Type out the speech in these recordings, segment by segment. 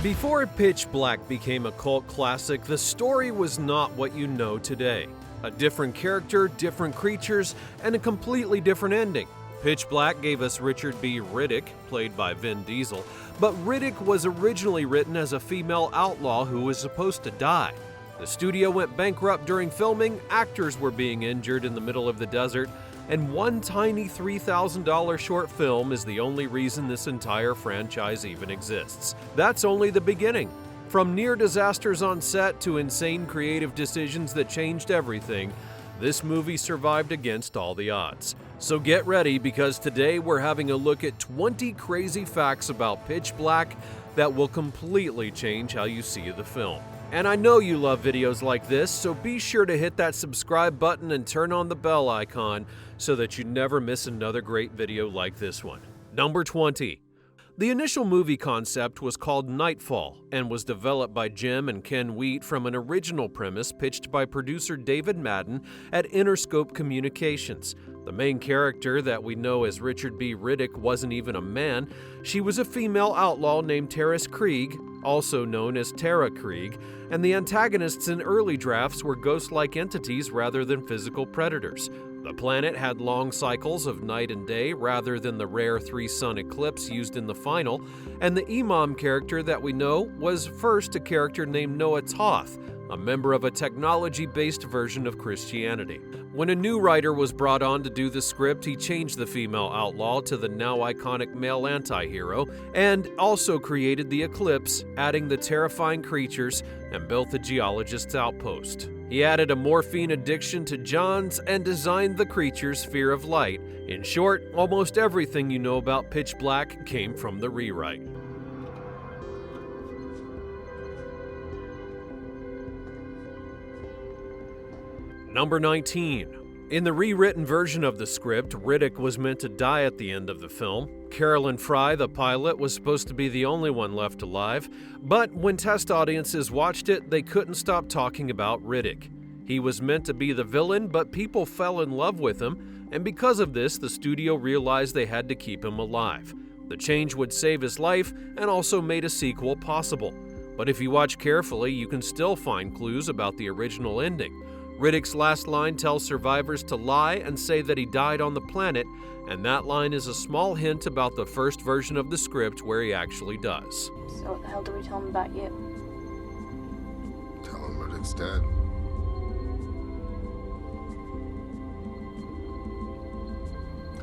Before Pitch Black became a cult classic, the story was not what you know today. A different character, different creatures, and a completely different ending. Pitch Black gave us Richard B. Riddick, played by Vin Diesel, but Riddick was originally written as a female outlaw who was supposed to die. The studio went bankrupt during filming, actors were being injured in the middle of the desert, and one tiny $3,000 short film is the only reason this entire franchise even exists. That's only the beginning. From near disasters on set to insane creative decisions that changed everything, this movie survived against all the odds. So get ready, because today we're having a look at 20 crazy facts about Pitch Black that will completely change how you see the film. And I know you love videos like this, so be sure to hit that subscribe button and turn on the bell icon so that you never miss another great video like this one. Number 20. The initial movie concept was called Nightfall and was developed by Jim and Ken Wheat from an original premise pitched by producer David Madden at Interscope Communications. The main character that we know as Richard B. Riddick wasn't even a man. She was a female outlaw named Terrace Krieg, also known as Tara Krieg, and the antagonists in early drafts were ghost-like entities rather than physical predators. The planet had long cycles of night and day rather than the rare three-sun eclipse used in the final, and the Imam character that we know was first a character named Noah Toth, a member of a technology-based version of Christianity. When a new writer was brought on to do the script, he changed the female outlaw to the now iconic male anti-hero, and also created the eclipse, adding the terrifying creatures, and built the geologist's outpost. He added a morphine addiction to John's and designed the creature's fear of light. In short, almost everything you know about Pitch Black came from the rewrite. Number 19. In the rewritten version of the script, Riddick was meant to die at the end of the film. Carolyn Fry, the pilot, was supposed to be the only one left alive, but when test audiences watched it, they couldn't stop talking about Riddick. He was meant to be the villain, but people fell in love with him, and because of this, the studio realized they had to keep him alive. The change would save his life and also made a sequel possible. But if you watch carefully, you can still find clues about the original ending. Riddick's last line tells survivors to lie and say that he died on the planet, and that line is a small hint about the first version of the script where he actually does. So what the hell do we tell him about you? Tell him Riddick's dead.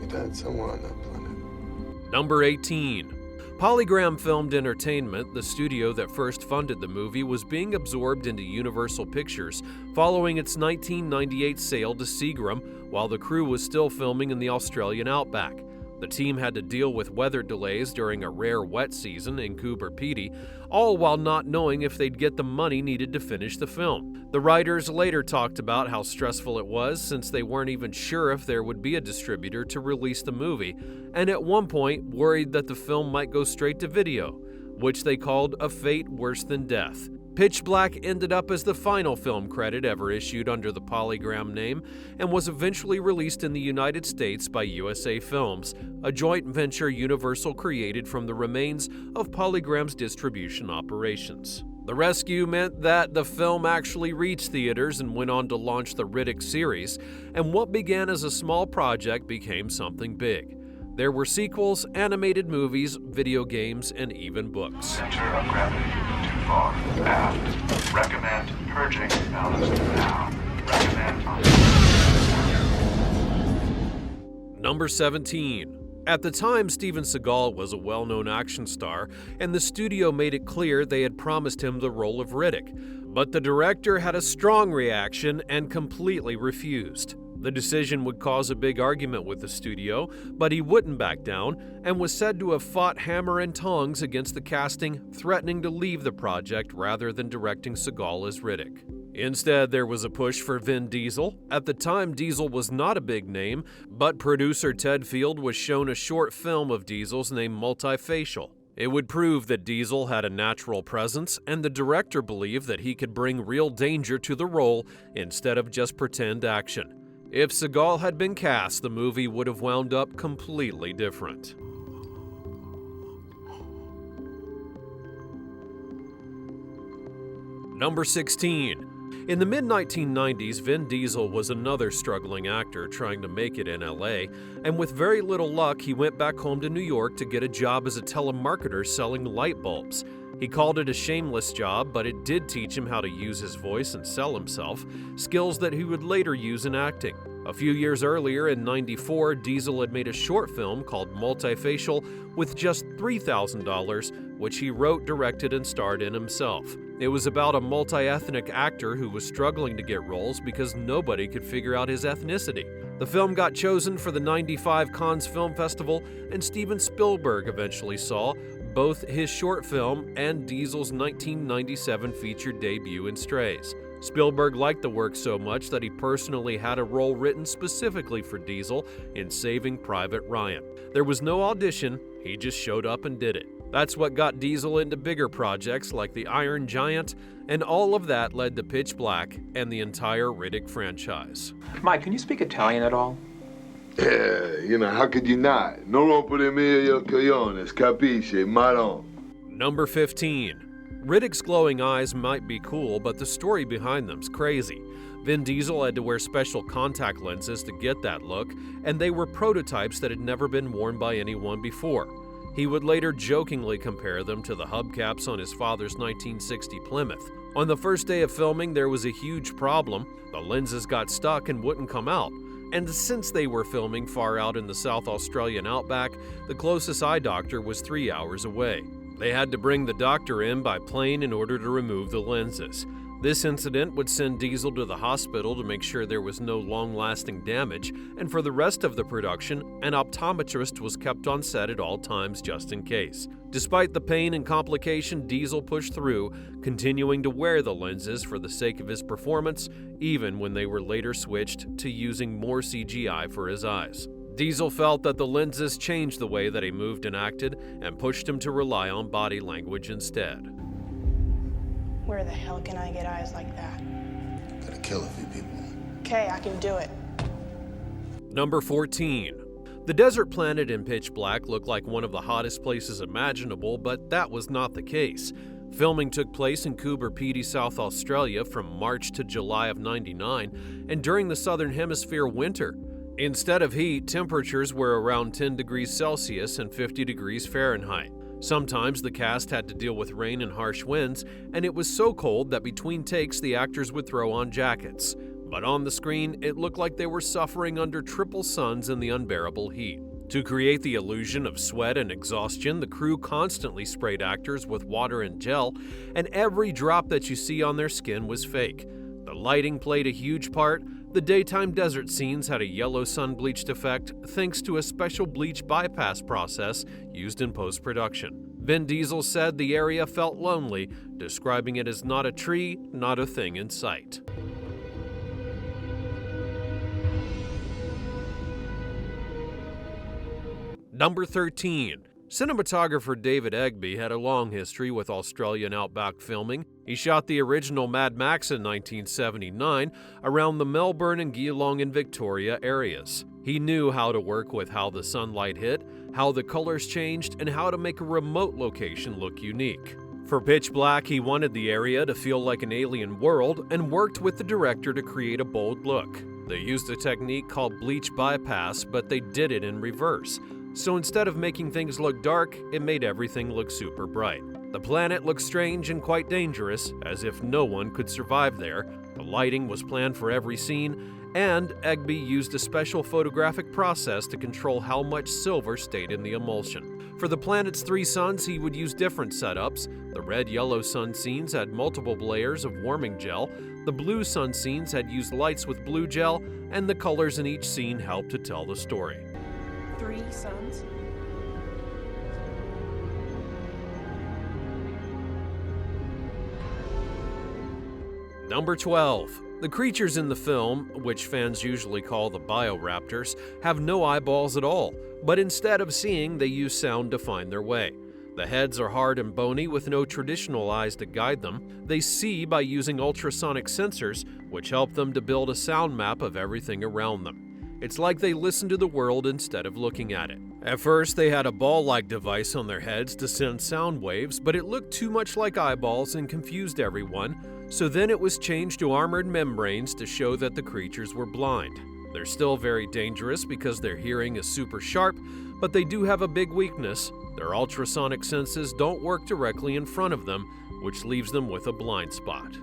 He died somewhere on that planet. Number 18. Polygram Filmed Entertainment, the studio that first funded the movie, was being absorbed into Universal Pictures following its 1998 sale to Seagram while the crew was still filming in the Australian outback. The team had to deal with weather delays during a rare wet season in Coober Pedy, all while not knowing if they'd get the money needed to finish the film. The writers later talked about how stressful it was since they weren't even sure if there would be a distributor to release the movie, and at one point worried that the film might go straight to video, which they called a fate worse than death. Pitch Black ended up as the final film credit ever issued under the Polygram name and was eventually released in the United States by USA Films, a joint venture Universal created from the remains of Polygram's distribution operations. The rescue meant that the film actually reached theaters and went on to launch the Riddick series, and what began as a small project became something big. There were sequels, animated movies, video games, and even books. Center of gravity too far. Aft. Recommend purging ballast now. Recommend. Number 17. At the time, Steven Seagal was a well-known action star, and the studio made it clear they had promised him the role of Riddick. But the director had a strong reaction and completely refused. The decision would cause a big argument with the studio, but he wouldn't back down and was said to have fought hammer and tongs against the casting, threatening to leave the project rather than directing Seagal as Riddick. Instead, there was a push for Vin Diesel. At the time, Diesel was not a big name, but producer Ted Field was shown a short film of Diesel's named Multifacial. It would prove that Diesel had a natural presence, and the director believed that he could bring real danger to the role instead of just pretend action. If Seagal had been cast, the movie would have wound up completely different. Number 16. In the mid-1990s, Vin Diesel was another struggling actor trying to make it in LA, and with very little luck, he went back home to New York to get a job as a telemarketer selling light bulbs. He called it a shameless job, but it did teach him how to use his voice and sell himself, skills that he would later use in acting. A few years earlier, in '94, Diesel had made a short film called Multifacial with just $3,000, which he wrote, directed, and starred in himself. It was about a multi-ethnic actor who was struggling to get roles because nobody could figure out his ethnicity. The film got chosen for the '95 Cannes Film Festival, and Steven Spielberg eventually saw both his short film and Diesel's 1997 feature debut in Strays. Spielberg liked the work so much that he personally had a role written specifically for Diesel in Saving Private Ryan. There was no audition, he just showed up and did it. That's what got Diesel into bigger projects like The Iron Giant, and all of that led to Pitch Black and the entire Riddick franchise. Mike, can you speak Italian at all? Yeah, how could you not? Non rompere meglio cogliones, capisci, maron. Number 15. Riddick's glowing eyes might be cool, but the story behind them's crazy. Vin Diesel had to wear special contact lenses to get that look, and they were prototypes that had never been worn by anyone before. He would later jokingly compare them to the hubcaps on his father's 1960 Plymouth. On the first day of filming, there was a huge problem. The lenses got stuck and wouldn't come out. And since they were filming far out in the South Australian outback, the closest eye doctor was 3 hours away. They had to bring the doctor in by plane in order to remove the lenses. This incident would send Diesel to the hospital to make sure there was no long-lasting damage, and for the rest of the production, an optometrist was kept on set at all times just in case. Despite the pain and complication, Diesel pushed through, continuing to wear the lenses for the sake of his performance, even when they were later switched to using more CGI for his eyes. Diesel felt that the lenses changed the way that he moved and acted, and pushed him to rely on body language instead. Where the hell can I get eyes like that? Gotta kill a few people. Okay, I can do it. Number 14. The desert planet in Pitch Black looked like one of the hottest places imaginable, but that was not the case. Filming took place in Coober Pedy, South Australia from March to July of '99, and during the Southern Hemisphere winter. Instead of heat, temperatures were around 10 degrees Celsius and 50 degrees Fahrenheit. Sometimes the cast had to deal with rain and harsh winds, and it was so cold that between takes the actors would throw on jackets. But on the screen, it looked like they were suffering under triple suns and the unbearable heat. To create the illusion of sweat and exhaustion, the crew constantly sprayed actors with water and gel, and every drop that you see on their skin was fake. The lighting played a huge part. The daytime desert scenes had a yellow sun-bleached effect thanks to a special bleach bypass process used in post-production. Vin Diesel said the area felt lonely, describing it as not a tree, not a thing in sight. Number 13. Cinematographer David Egby had a long history with Australian outback filming. He shot the original Mad Max in 1979 around the Melbourne and Geelong and Victoria areas. He knew how to work with how the sunlight hit, how the colors changed, and how to make a remote location look unique. For Pitch Black, he wanted the area to feel like an alien world and worked with the director to create a bold look. They used a technique called bleach bypass, but they did it in reverse. So instead of making things look dark, it made everything look super bright. The planet looked strange and quite dangerous, as if no one could survive there. The lighting was planned for every scene, and Egby used a special photographic process to control how much silver stayed in the emulsion. For the planet's 3 suns, he would use different setups. The red-yellow sun scenes had multiple layers of warming gel, the blue sun scenes had used lights with blue gel, and the colors in each scene helped to tell the story. 3 suns? Number 12. The creatures in the film, which fans usually call the bioraptors, have no eyeballs at all, but instead of seeing, they use sound to find their way. The heads are hard and bony with no traditional eyes to guide them. They see by using ultrasonic sensors, which help them to build a sound map of everything around them. It's like they listen to the world instead of looking at it. At first, they had a ball-like device on their heads to send sound waves, but it looked too much like eyeballs and confused everyone, so then it was changed to armored membranes to show that the creatures were blind. They're still very dangerous because their hearing is super sharp, but they do have a big weakness. Their ultrasonic senses don't work directly in front of them, which leaves them with a blind spot.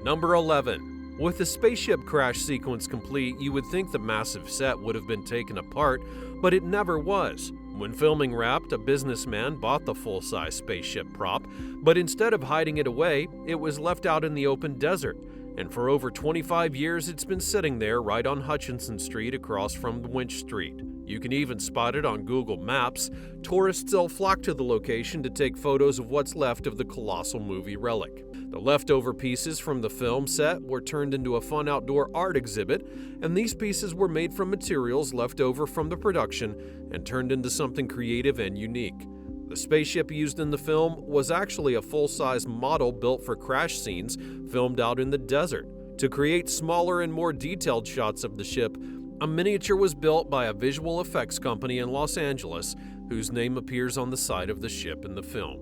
Number 11. With the spaceship crash sequence complete, you would think the massive set would have been taken apart, but it never was. When filming wrapped, a businessman bought the full-size spaceship prop, but instead of hiding it away, it was left out in the open desert. And for over 25 years, it's been sitting there right on Hutchinson Street across from Winch Street. You can even spot it on Google Maps. Tourists still flock to the location to take photos of what's left of the colossal movie relic. The leftover pieces from the film set were turned into a fun outdoor art exhibit, and these pieces were made from materials left over from the production and turned into something creative and unique. The spaceship used in the film was actually a full-size model built for crash scenes filmed out in the desert. To create smaller and more detailed shots of the ship, a miniature was built by a visual effects company in Los Angeles, whose name appears on the side of the ship in the film.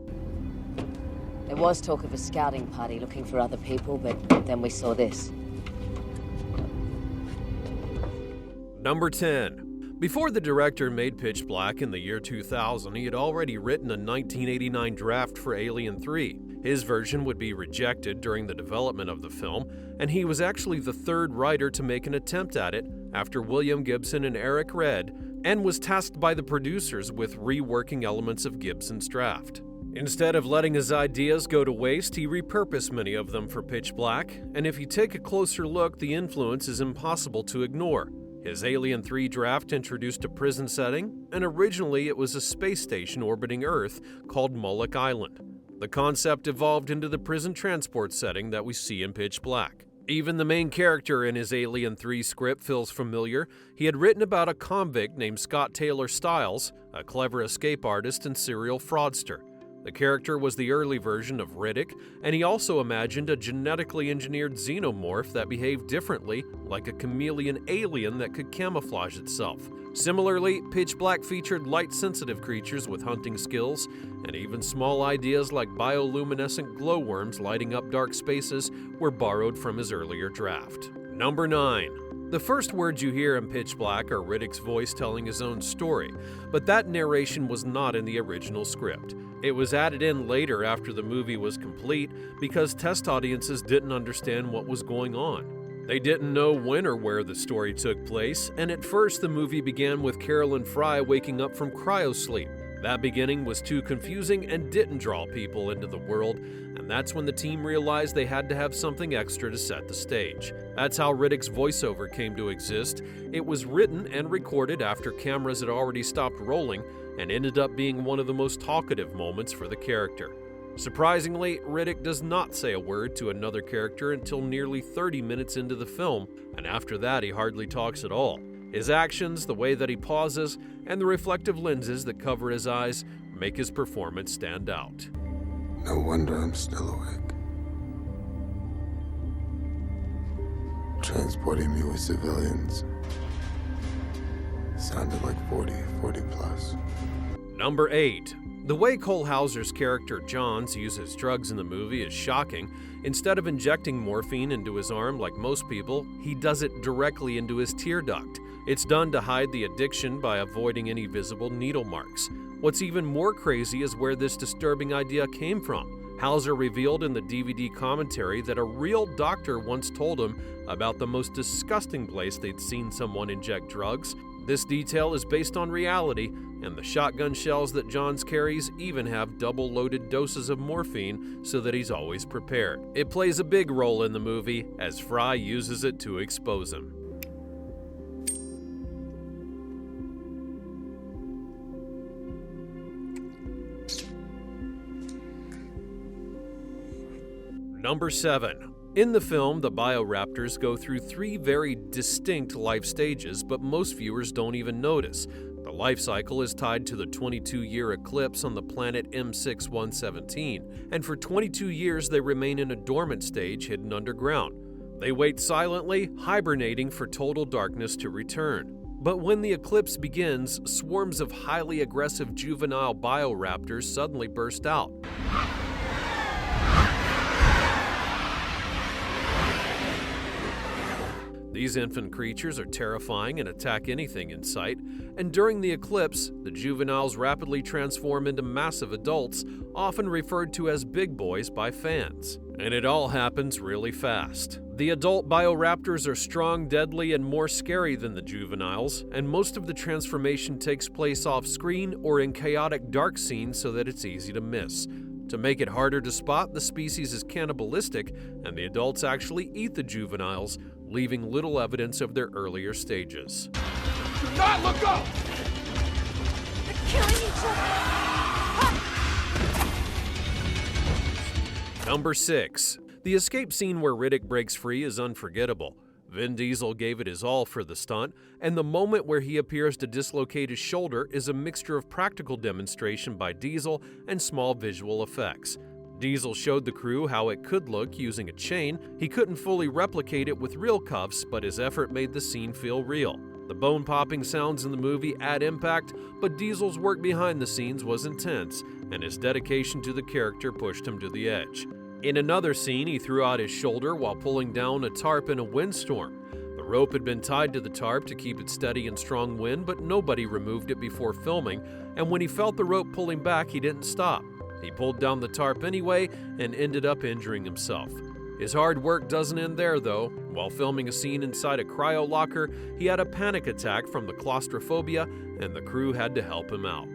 There was talk of a scouting party looking for other people, but then we saw this. Number 10. Before the director made Pitch Black in the year 2000, he had already written a 1989 draft for Alien 3. His version would be rejected during the development of the film, and he was actually the third writer to make an attempt at it after William Gibson and Eric Red, and was tasked by the producers with reworking elements of Gibson's draft. Instead of letting his ideas go to waste, he repurposed many of them for Pitch Black, and if you take a closer look, the influence is impossible to ignore. His Alien 3 draft introduced a prison setting, and originally it was a space station orbiting Earth called Moloch Island. The concept evolved into the prison transport setting that we see in Pitch Black. Even the main character in his Alien 3 script feels familiar. He had written about a convict named Scott Taylor Stiles, a clever escape artist and serial fraudster. The character was the early version of Riddick, and he also imagined a genetically engineered xenomorph that behaved differently, like a chameleon alien that could camouflage itself. Similarly, Pitch Black featured light-sensitive creatures with hunting skills, and even small ideas like bioluminescent glowworms lighting up dark spaces were borrowed from his earlier draft. Number 9. The first words you hear in Pitch Black are Riddick's voice telling his own story, but that narration was not in the original script. It was added in later after the movie was complete because test audiences didn't understand what was going on. They didn't know when or where the story took place, and at first the movie began with Carolyn Fry waking up from cryosleep. That beginning was too confusing and didn't draw people into the world, and that's when the team realized they had to have something extra to set the stage. That's how Riddick's voiceover came to exist. It was written and recorded after cameras had already stopped rolling, and ended up being one of the most talkative moments for the character. Surprisingly, Riddick does not say a word to another character until nearly 30 minutes into the film, and after that he hardly talks at all. His actions, the way that he pauses, and the reflective lenses that cover his eyes make his performance stand out. No wonder I'm still awake. Transporting me with civilians sounded like 40 plus. Number 8. The way Cole Hauser's character Johns uses drugs in the movie is shocking. Instead of injecting morphine into his arm like most people, he does it directly into his tear duct. It's done to hide the addiction by avoiding any visible needle marks. What's even more crazy is where this disturbing idea came from. Hauser revealed in the DVD commentary that a real doctor once told him about the most disgusting place they'd seen someone inject drugs. This detail is based on reality, and the shotgun shells that Johns carries even have double-loaded doses of morphine so that he's always prepared. It plays a big role in the movie, as Fry uses it to expose him. Number 7. In the film, the bioraptors go through 3 very distinct life stages, but most viewers don't even notice. The life cycle is tied to the 22-year eclipse on the planet M6117, and for 22 years they remain in a dormant stage hidden underground. They wait silently, hibernating for total darkness to return. But when the eclipse begins, swarms of highly aggressive juvenile bioraptors suddenly burst out. These infant creatures are terrifying and attack anything in sight, and during the eclipse, the juveniles rapidly transform into massive adults, often referred to as big boys by fans. And it all happens really fast. The adult bioraptors are strong, deadly, and more scary than the juveniles, and most of the transformation takes place off-screen or in chaotic dark scenes so that it's easy to miss. To make it harder to spot, the species is cannibalistic, and the adults actually eat the juveniles, leaving little evidence of their earlier stages. Do not look up! They're killing each other! Number 6. The escape scene where Riddick breaks free is unforgettable. Vin Diesel gave it his all for the stunt, and the moment where he appears to dislocate his shoulder is a mixture of practical demonstration by Diesel and small visual effects. Diesel showed the crew how it could look using a chain. He couldn't fully replicate it with real cuffs, but his effort made the scene feel real. The bone-popping sounds in the movie add impact, but Diesel's work behind the scenes was intense, and his dedication to the character pushed him to the edge. In another scene, he threw out his shoulder while pulling down a tarp in a windstorm. The rope had been tied to the tarp to keep it steady in strong wind, but nobody removed it before filming, and when he felt the rope pulling back, he didn't stop. He pulled down the tarp anyway and ended up injuring himself. His hard work doesn't end there, though. While filming a scene inside a cryo locker, he had a panic attack from the claustrophobia, and the crew had to help him out.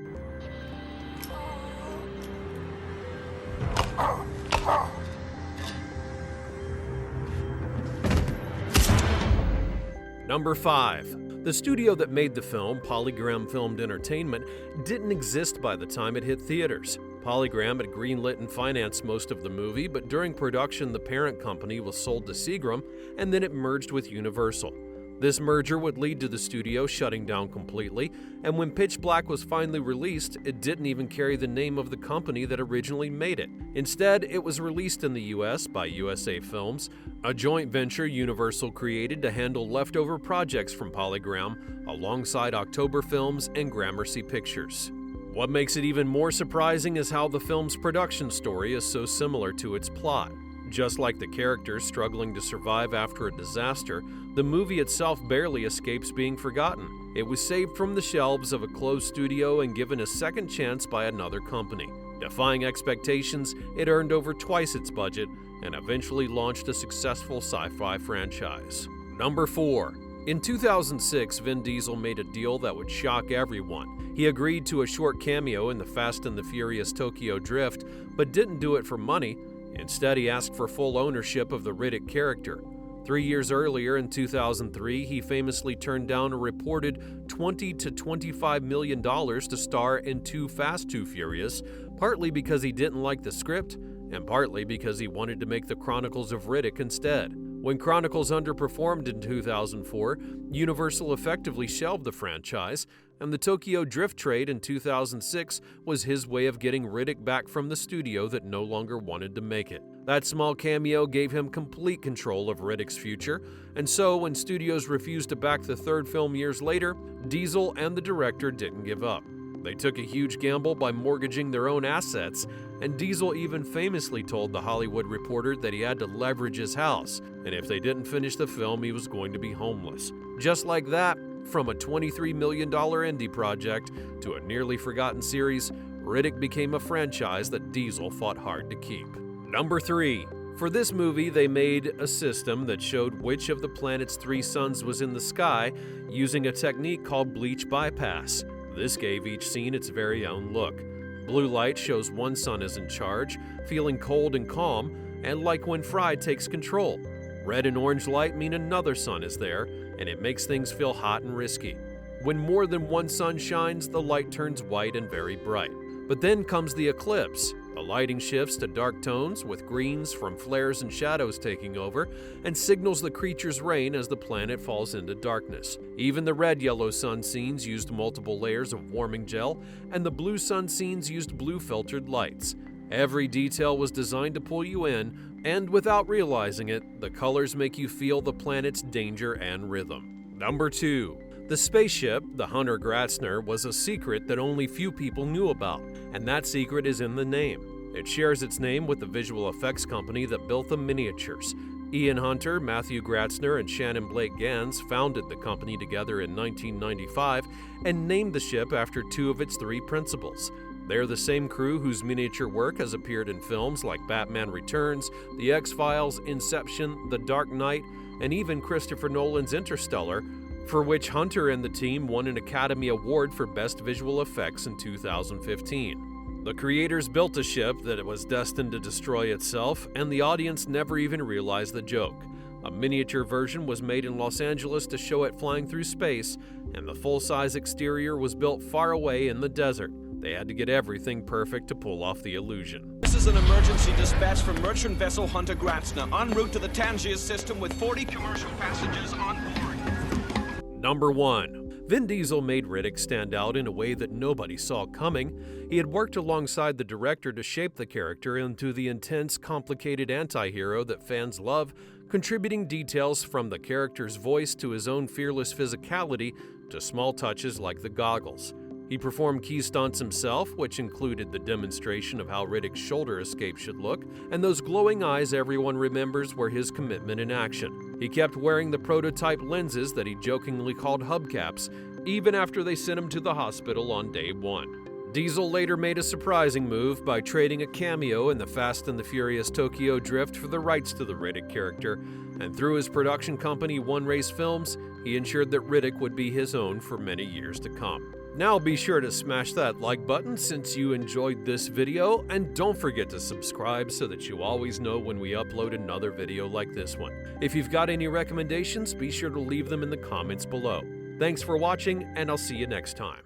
Number 5. The studio that made the film, Polygram Filmed Entertainment, didn't exist by the time it hit theaters. Polygram had greenlit and financed most of the movie, but during production the parent company was sold to Seagram, and then it merged with Universal. This merger would lead to the studio shutting down completely, and when Pitch Black was finally released, it didn't even carry the name of the company that originally made it. Instead, it was released in the US by USA Films, a joint venture Universal created to handle leftover projects from Polygram, alongside October Films and Gramercy Pictures. What makes it even more surprising is how the film's production story is so similar to its plot. Just like the characters struggling to survive after a disaster, the movie itself barely escapes being forgotten. It was saved from the shelves of a closed studio and given a second chance by another company. Defying expectations, it earned over twice its budget and eventually launched a successful sci-fi franchise. Number 4. In 2006, Vin Diesel made a deal that would shock everyone. He agreed to a short cameo in the Fast and the Furious Tokyo Drift, but didn't do it for money. Instead, he asked for full ownership of the Riddick character. 3 years earlier, in 2003, he famously turned down a reported $20 to $25 million to star in Too Fast, Too Furious, partly because he didn't like the script, and partly because he wanted to make the Chronicles of Riddick instead. When Chronicles underperformed in 2004, Universal effectively shelved the franchise, and the Tokyo Drift trade in 2006 was his way of getting Riddick back from the studio that no longer wanted to make it. That small cameo gave him complete control of Riddick's future, and so when studios refused to back the third film years later, Diesel and the director didn't give up. They took a huge gamble by mortgaging their own assets, and Diesel even famously told The Hollywood Reporter that he had to leverage his house, and if they didn't finish the film, he was going to be homeless. Just like that, from a $23 million indie project to a nearly forgotten series, Riddick became a franchise that Diesel fought hard to keep. Number 3. For this movie, they made a system that showed which of the planet's 3 suns was in the sky using a technique called bleach bypass. This gave each scene its very own look. Blue light shows one sun is in charge, feeling cold and calm, and like when Fry takes control. Red and orange light mean another sun is there, and it makes things feel hot and risky. When more than one sun shines, the light turns white and very bright. But then comes the eclipse. The lighting shifts to dark tones, with greens from flares and shadows taking over, and signals the creature's reign as the planet falls into darkness. Even the red-yellow sun scenes used multiple layers of warming gel, and the blue sun scenes used blue-filtered lights. Every detail was designed to pull you in, and without realizing it, the colors make you feel the planet's danger and rhythm. Number 2. The spaceship, the Hunter Gratzner, was a secret that only few people knew about, and that secret is in the name. It shares its name with the visual effects company that built the miniatures. Ian Hunter, Matthew Gratzner, and Shannon Blake Gans founded the company together in 1995 and named the ship after two of its three principals. They're the same crew whose miniature work has appeared in films like Batman Returns, The X-Files, Inception, The Dark Knight, and even Christopher Nolan's Interstellar, for which Hunter and the team won an Academy Award for Best Visual Effects in 2015. The creators built a ship that was destined to destroy itself, and the audience never even realized the joke. A miniature version was made in Los Angeles to show it flying through space, and the full-size exterior was built far away in the desert. They had to get everything perfect to pull off the illusion. This is an emergency dispatch from merchant vessel Hunter Gratzner, en route to the Tangier system with 40 commercial passengers on board. Number 1. Vin Diesel made Riddick stand out in a way that nobody saw coming. He had worked alongside the director to shape the character into the intense, complicated anti-hero that fans love, contributing details from the character's voice to his own fearless physicality to small touches like the goggles. He performed key stunts himself, which included the demonstration of how Riddick's shoulder escape should look, and those glowing eyes everyone remembers were his commitment in action. He kept wearing the prototype lenses that he jokingly called hubcaps, even after they sent him to the hospital on day 1. Diesel later made a surprising move by trading a cameo in the Fast and the Furious Tokyo Drift for the rights to the Riddick character, and through his production company One Race Films, he ensured that Riddick would be his own for many years to come. Now be sure to smash that like button since you enjoyed this video, and don't forget to subscribe so that you always know when we upload another video like this one. If you've got any recommendations, be sure to leave them in the comments below. Thanks for watching, and I'll see you next time.